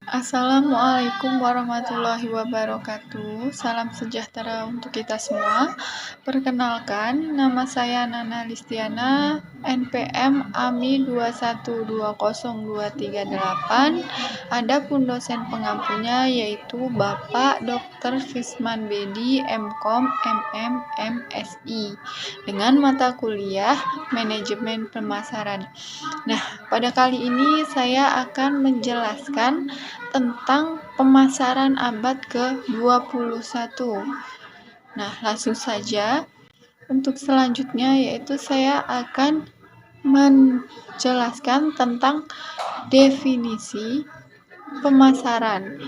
Assalamualaikum warahmatullahi wabarakatuh. Salam sejahtera untuk kita semua. Perkenalkan, nama saya Nana Listiana, NPM AMI 2120238. Adapun dosen pengampunya yaitu Bapak Dr. Fisman Bedi, MKom, MM, MSI, dengan mata kuliah Manajemen Pemasaran. Nah, pada kali ini saya akan menjelaskan tentang pemasaran abad ke-21. Nah, langsung saja. Untuk selanjutnya yaitu saya akan menjelaskan tentang definisi pemasaran.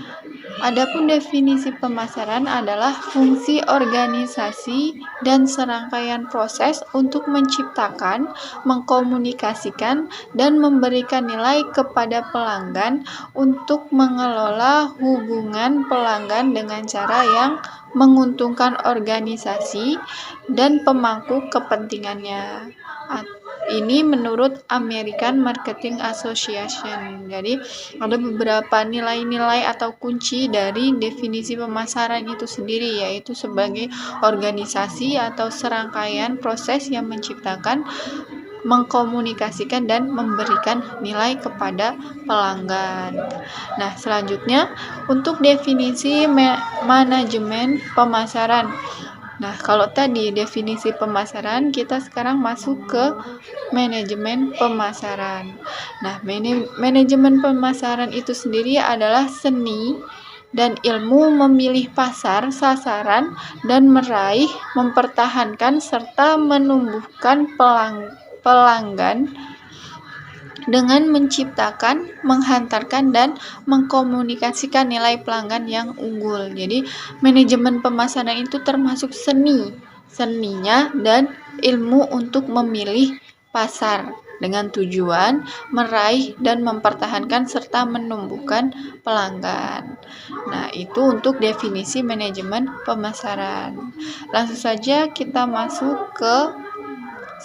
Adapun definisi pemasaran adalah fungsi organisasi dan serangkaian proses untuk menciptakan, mengkomunikasikan, dan memberikan nilai kepada pelanggan untuk mengelola hubungan pelanggan dengan cara yang menguntungkan organisasi dan pemangku kepentingannya. Ini menurut American Marketing Association. Jadi ada beberapa nilai-nilai atau kunci dari definisi pemasaran itu sendiri, yaitu sebagai organisasi atau serangkaian proses yang menciptakan, mengkomunikasikan, dan memberikan nilai kepada pelanggan. Nah, selanjutnya untuk definisi manajemen pemasaran. Nah, kalau tadi definisi pemasaran, kita sekarang masuk ke manajemen pemasaran. Nah, manajemen pemasaran itu sendiri adalah seni dan ilmu memilih pasar, sasaran, dan meraih, mempertahankan, serta menumbuhkan pelanggan dengan menciptakan, menghantarkan, dan mengkomunikasikan nilai pelanggan yang unggul. Jadi, manajemen pemasaran itu termasuk seninya dan ilmu untuk memilih pasar dengan tujuan meraih dan mempertahankan serta menumbuhkan pelanggan. Nah, itu untuk definisi manajemen pemasaran. Langsung saja kita masuk ke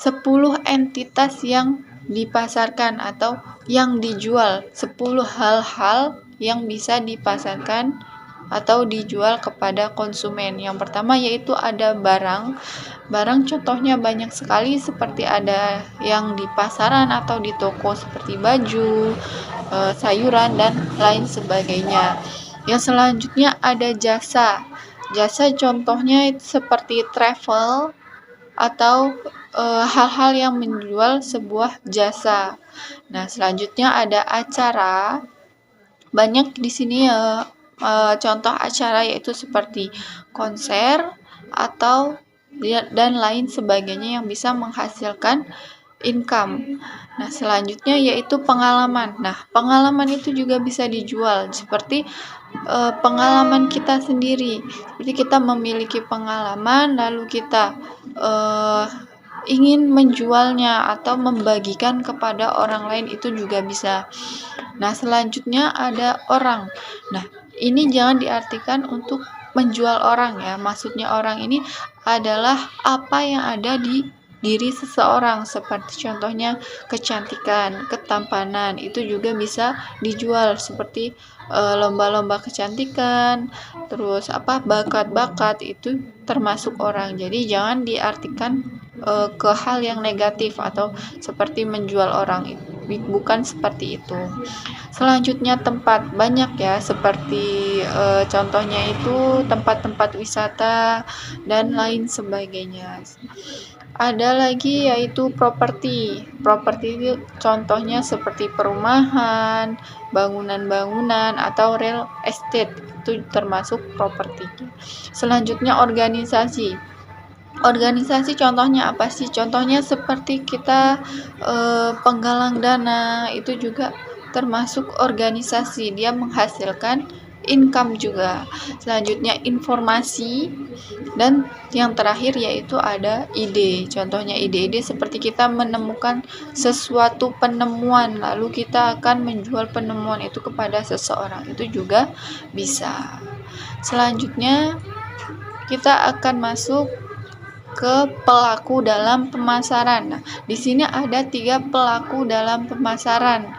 10 entitas yang dipasarkan atau yang dijual, 10 hal-hal yang bisa dipasarkan atau dijual kepada konsumen. Yang pertama yaitu ada barang. Barang contohnya banyak sekali, seperti ada yang di pasaran atau di toko seperti baju, sayuran, dan lain sebagainya. Yang selanjutnya ada jasa. Jasa contohnya seperti travel atau hal-hal yang menjual sebuah jasa. Nah, selanjutnya ada acara. Banyak di sini contoh acara yaitu seperti konser atau dan lain sebagainya yang bisa menghasilkan income. Nah, selanjutnya yaitu pengalaman. Nah, pengalaman itu juga bisa dijual, seperti pengalaman kita sendiri. Seperti kita memiliki pengalaman, lalu kita ingin menjualnya atau membagikan kepada orang lain, itu juga bisa. Nah, selanjutnya ada orang. Nah, ini jangan diartikan untuk menjual orang ya. Maksudnya orang ini adalah apa yang ada di diri seseorang, seperti contohnya kecantikan, ketampanan, itu juga bisa dijual, seperti lomba-lomba kecantikan, terus bakat-bakat, itu termasuk orang. Jadi jangan diartikan ke hal yang negatif atau seperti menjual orang, bukan seperti itu. Selanjutnya tempat, banyak ya, seperti contohnya itu tempat-tempat wisata dan lain sebagainya. Ada lagi yaitu properti. Properti itu contohnya seperti perumahan, bangunan-bangunan, atau real estate, itu termasuk properti. Selanjutnya organisasi. Organisasi contohnya apa sih? Contohnya seperti kita penggalang dana, itu juga termasuk organisasi, dia menghasilkan income juga. Selanjutnya informasi, dan yang terakhir yaitu ada ide. Contohnya ide-ide seperti kita menemukan sesuatu penemuan, lalu kita akan menjual penemuan itu kepada seseorang, itu juga bisa. Selanjutnya kita akan masuk ke pelaku dalam pemasaran. Nah, di sini ada 3 pelaku dalam pemasaran.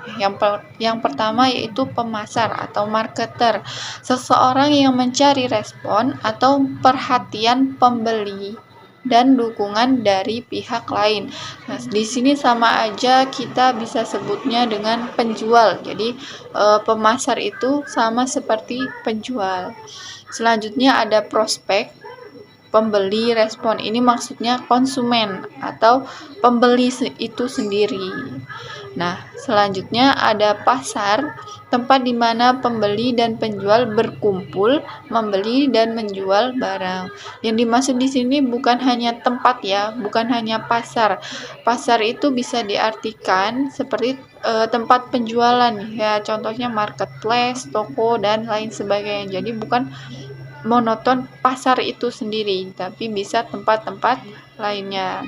Yang pertama yaitu pemasar atau marketer, seseorang yang mencari respon atau perhatian pembeli dan dukungan dari pihak lain. Nah, di sini sama aja kita bisa sebutnya dengan penjual. Jadi, pemasar itu sama seperti penjual. Selanjutnya ada prospek, pembeli, respon. Ini maksudnya konsumen atau pembeli itu sendiri. Nah, selanjutnya ada pasar, tempat di mana pembeli dan penjual berkumpul, membeli dan menjual barang. Yang dimaksud di sini bukan hanya tempat ya, bukan hanya pasar. Pasar itu bisa diartikan seperti tempat penjualan ya, contohnya marketplace, toko dan lain sebagainya. Jadi bukan monoton pasar itu sendiri, tapi bisa tempat-tempat lainnya.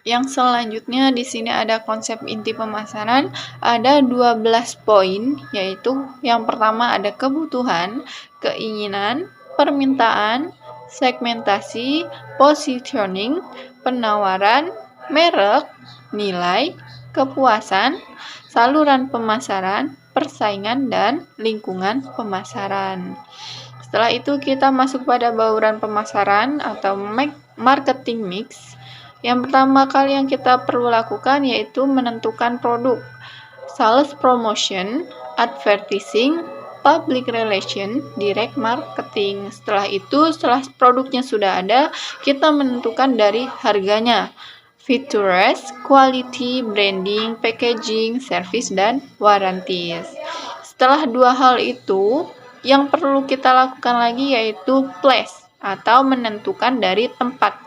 Yang selanjutnya di sini ada konsep inti pemasaran, ada 12 poin, yaitu yang pertama ada kebutuhan, keinginan, permintaan, segmentasi, positioning, penawaran, merek, nilai, kepuasan, saluran pemasaran, persaingan, dan lingkungan pemasaran. Setelah itu kita masuk pada bauran pemasaran atau marketing mix. Yang pertama kali yang kita perlu lakukan yaitu menentukan produk. Sales promotion, advertising, public relation, direct marketing. Setelah itu, setelah produknya sudah ada, kita menentukan dari harganya. Features, quality, branding, packaging, service, dan warranties. Setelah dua hal itu, yang perlu kita lakukan lagi yaitu place atau menentukan dari tempat,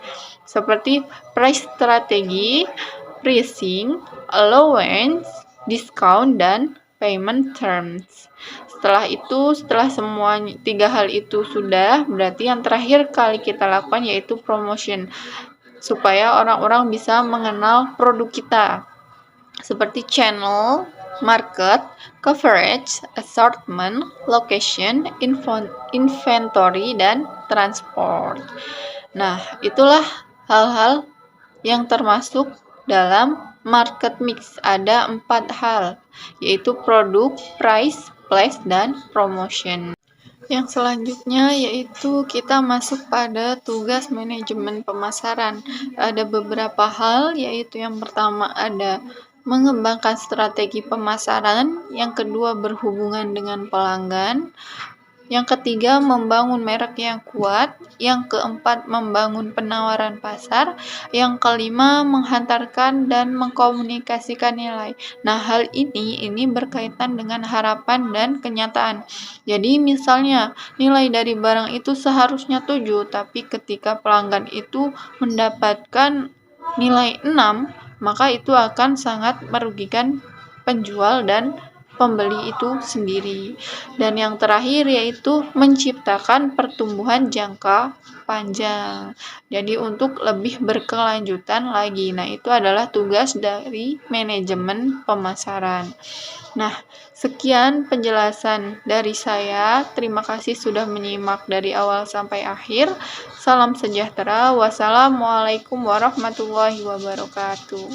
seperti price strategi, pricing, allowance, discount, dan payment terms. Setelah semua 3 hal itu sudah, berarti yang terakhir kali kita lakukan yaitu promotion, supaya orang-orang bisa mengenal produk kita, seperti channel, market, coverage, assortment, location, inventory, dan transport. Nah, itulah hal-hal yang termasuk dalam market mix. Ada 4 hal, yaitu produk, price, place, dan promotion. Yang selanjutnya yaitu kita masuk pada tugas manajemen pemasaran. Ada beberapa hal, yaitu yang pertama ada mengembangkan strategi pemasaran, yang kedua berhubungan dengan pelanggan, yang ketiga membangun merek yang kuat, yang keempat membangun penawaran pasar, yang kelima menghantarkan dan mengkomunikasikan nilai. Nah, hal ini berkaitan dengan harapan dan kenyataan. Jadi misalnya nilai dari barang itu seharusnya 7, tapi ketika pelanggan itu mendapatkan nilai 6, maka itu akan sangat merugikan penjual dan pembeli itu sendiri. Dan yang terakhir yaitu menciptakan pertumbuhan jangka panjang. Jadi untuk lebih berkelanjutan lagi. Nah, itu adalah tugas dari manajemen pemasaran. Nah, sekian penjelasan dari saya. Terima kasih sudah menyimak dari awal sampai akhir. Salam sejahtera. Wassalamualaikum warahmatullahi wabarakatuh.